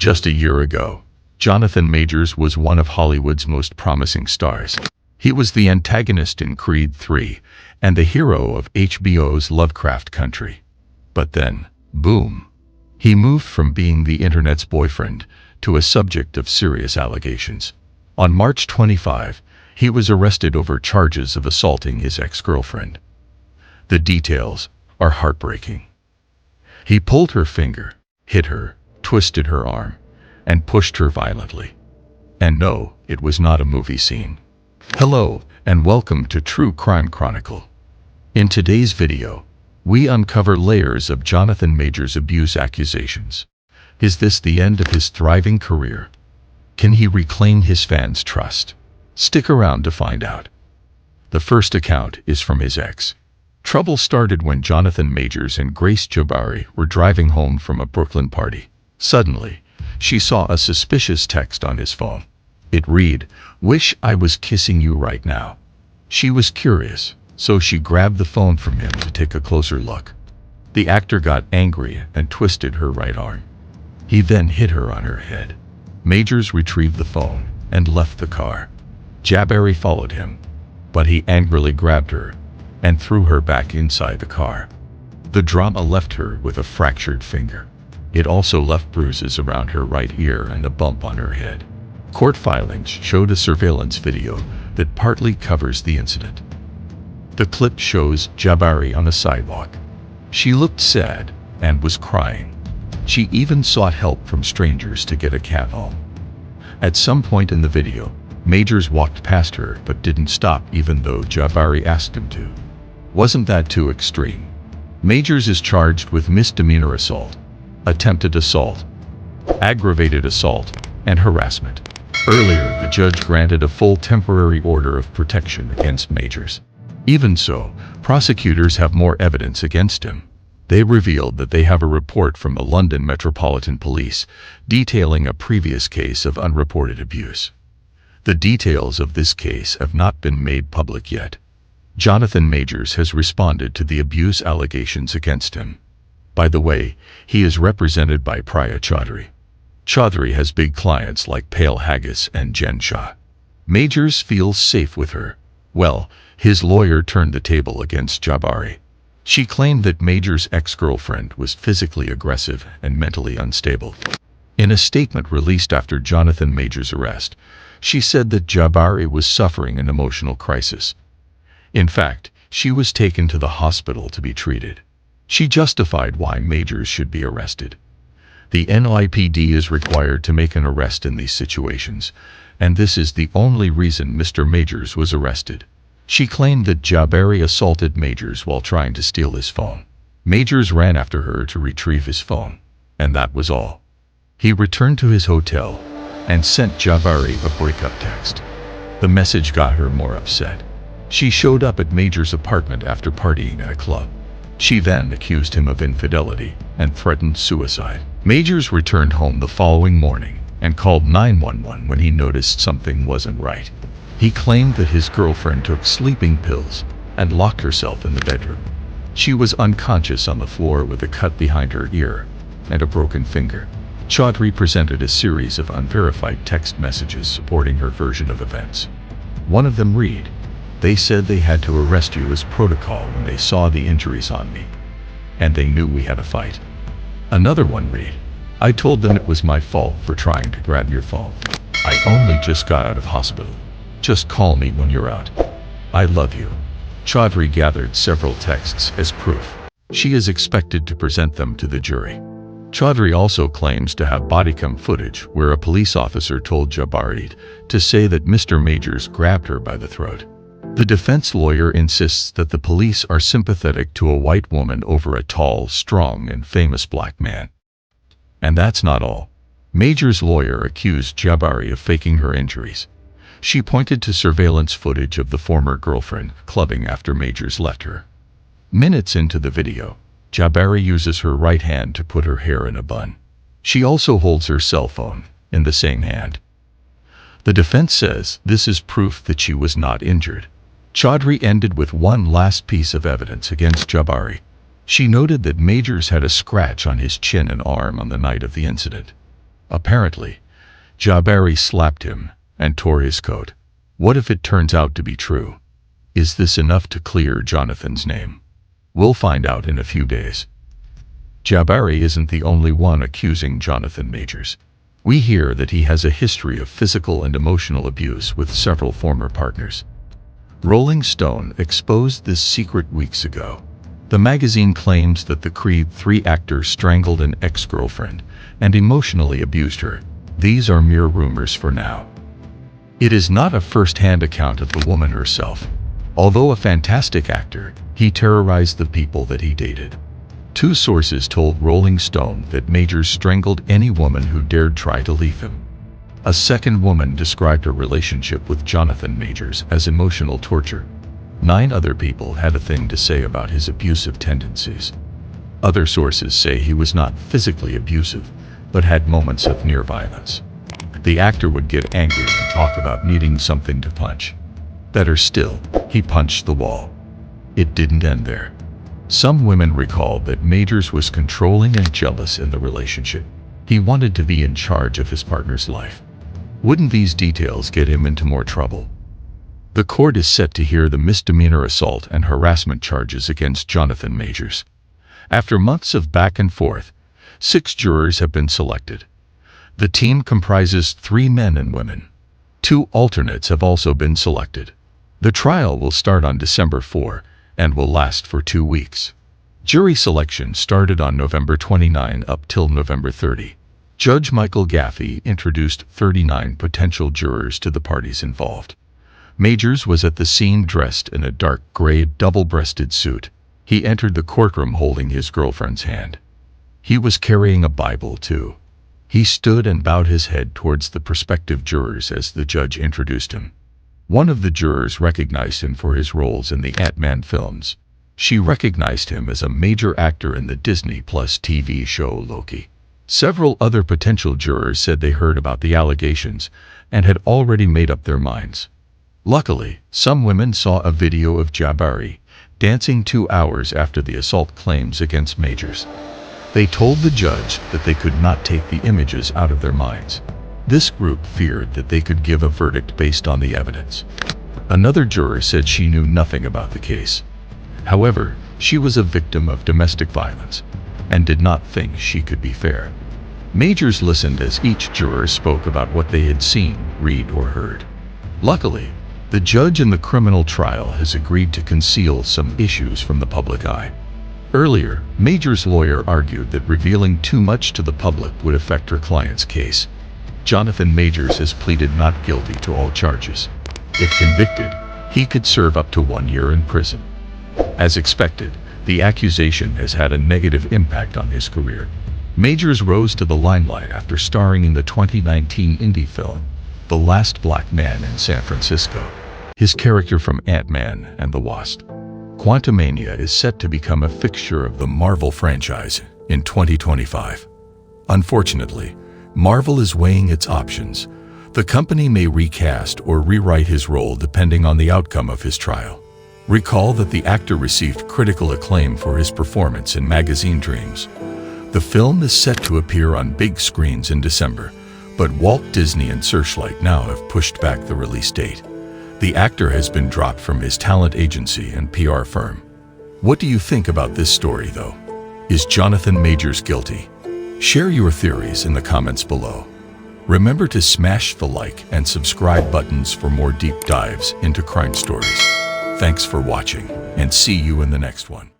Just a year ago, Jonathan Majors was one of Hollywood's most promising stars. He was the antagonist in Creed 3 and the hero of HBO's Lovecraft Country. But then, boom, he moved from being the internet's boyfriend to a subject of serious allegations. On March 25, he was arrested over charges of assaulting his ex-girlfriend. The details are heartbreaking. He pulled her finger, hit her, twisted her arm, and pushed her violently. And no, it was not a movie scene. Hello, and welcome to True Crime Chronicle. In today's video, we uncover layers of Jonathan Majors' abuse accusations. Is this the end of his thriving career? Can he reclaim his fans' trust? Stick around to find out. The first account is from his ex. Trouble started when Jonathan Majors and Grace Jabari were driving home from a Brooklyn party. Suddenly, she saw a suspicious text on his phone. It read, "Wish I was kissing you right now." She was curious, so she grabbed the phone from him to take a closer look. The actor got angry and twisted her right arm. He then hit her on her head. Majors retrieved the phone and left the car. Jabari followed him, but he angrily grabbed her and threw her back inside the car. The drama left her with a fractured finger. It also left bruises around her right ear and a bump on her head. Court filings showed a surveillance video that partly covers the incident. The clip shows Jabari on a sidewalk. She looked sad and was crying. She even sought help from strangers to get a cab home. At some point in the video, Majors walked past her but didn't stop even though Jabari asked him to. Wasn't that too extreme? Majors is charged with misdemeanor assault, attempted assault, aggravated assault, and harassment. Earlier, the judge granted a full temporary order of protection against Majors. Even so, prosecutors have more evidence against him. They revealed that they have a report from the London Metropolitan Police detailing a previous case of unreported abuse. The details of this case have not been made public yet. Jonathan Majors has responded to the abuse allegations against him. By the way, he is represented by Priya Chaudhary. Chaudhary has big clients like Pale Haggis and Jen Shah. Majors feels safe with her. Well, his lawyer turned the table against Jabari. She claimed that Majors' ex-girlfriend was physically aggressive and mentally unstable. In a statement released after Jonathan Majors' arrest, she said that Jabari was suffering an emotional crisis. In fact, she was taken to the hospital to be treated. She justified why Majors should be arrested. The NYPD is required to make an arrest in these situations, and this is the only reason Mr. Majors was arrested. She claimed that Jabari assaulted Majors while trying to steal his phone. Majors ran after her to retrieve his phone, and that was all. He returned to his hotel and sent Jabari a breakup text. The message got her more upset. She showed up at Majors' apartment after partying at a club. She then accused him of infidelity and threatened suicide. Majors returned home the following morning and called 911 when he noticed something wasn't right. He claimed that his girlfriend took sleeping pills and locked herself in the bedroom. She was unconscious on the floor with a cut behind her ear and a broken finger. Chaudhary presented a series of unverified text messages supporting her version of events. One of them read, "They said they had to arrest you as protocol when they saw the injuries on me, and they knew we had a fight." Another one read, "I told them it was my fault for trying to grab your phone. I only just got out of hospital. Just call me when you're out. I love you." Chaudhary gathered several texts as proof. She is expected to present them to the jury. Chaudhary also claims to have bodycam footage where a police officer told Jabari to say that Mr. Majors grabbed her by the throat. The defense lawyer insists that the police are sympathetic to a white woman over a tall, strong, and famous black man. And that's not all. Majors' lawyer accused Jabari of faking her injuries. She pointed to surveillance footage of the former girlfriend clubbing after Majors left her. Minutes into the video, Jabari uses her right hand to put her hair in a bun. She also holds her cell phone in the same hand. The defense says this is proof that she was not injured. Chaudhary ended with one last piece of evidence against Jabari. She noted that Majors had a scratch on his chin and arm on the night of the incident. Apparently, Jabari slapped him and tore his coat. What if it turns out to be true? Is this enough to clear Jonathan's name? We'll find out in a few days. Jabari isn't the only one accusing Jonathan Majors. We hear that he has a history of physical and emotional abuse with several former partners. Rolling Stone exposed this secret weeks ago. The magazine claims that the Creed 3 actor strangled an ex-girlfriend and emotionally abused her. These are mere rumors for now. It is not a first-hand account of the woman herself. Although a fantastic actor, he terrorized the people that he dated. Two sources told Rolling Stone that Majors strangled any woman who dared try to leave him. A second woman described her relationship with Jonathan Majors as emotional torture. 9 other people had a thing to say about his abusive tendencies. Other sources say he was not physically abusive, but had moments of near violence. The actor would get angry and talk about needing something to punch. Better still, he punched the wall. It didn't end there. Some women recalled that Majors was controlling and jealous in the relationship. He wanted to be in charge of his partner's life. Wouldn't these details get him into more trouble? The court is set to hear the misdemeanor assault and harassment charges against Jonathan Majors. After months of back and forth, 6 jurors have been selected. The team comprises 3 men and women. 2 alternates have also been selected. The trial will start on December 4 and will last for 2 weeks. Jury selection started on November 29 up till November 30. Judge Michael Gaffey introduced 39 potential jurors to the parties involved. Majors was at the scene dressed in a dark gray double-breasted suit. He entered the courtroom holding his girlfriend's hand. He was carrying a Bible too. He stood and bowed his head towards the prospective jurors as the judge introduced him. One of the jurors recognized him for his roles in the Ant-Man films. She recognized him as a major actor in the Disney Plus TV show Loki. Several other potential jurors said they heard about the allegations and had already made up their minds. Luckily, some women saw a video of Jabari dancing 2 hours after the assault claims against Majors. They told the judge that they could not take the images out of their minds. This group feared that they could give a verdict based on the evidence. Another juror said she knew nothing about the case. However, she was a victim of domestic violence and did not think she could be fair. Majors listened as each juror spoke about what they had seen, read, or heard. Luckily, the judge in the criminal trial has agreed to conceal some issues from the public eye. Earlier, Majors' lawyer argued that revealing too much to the public would affect her client's case. Jonathan Majors has pleaded not guilty to all charges. If convicted, he could serve up to 1 year in prison. As expected, the accusation has had a negative impact on his career. Majors rose to the limelight after starring in the 2019 indie film, The Last Black Man in San Francisco. His character from Ant-Man and the Wasp. Quantumania is set to become a fixture of the Marvel franchise in 2025. Unfortunately, Marvel is weighing its options. The company may recast or rewrite his role depending on the outcome of his trial. Recall that the actor received critical acclaim for his performance in Magazine Dreams. The film is set to appear on big screens in December, but Walt Disney and Searchlight now have pushed back the release date. The actor has been dropped from his talent agency and PR firm. What do you think about this story, though? Is Jonathan Majors guilty? Share your theories in the comments below. Remember to smash the like and subscribe buttons for more deep dives into crime stories. Thanks for watching, and see you in the next one.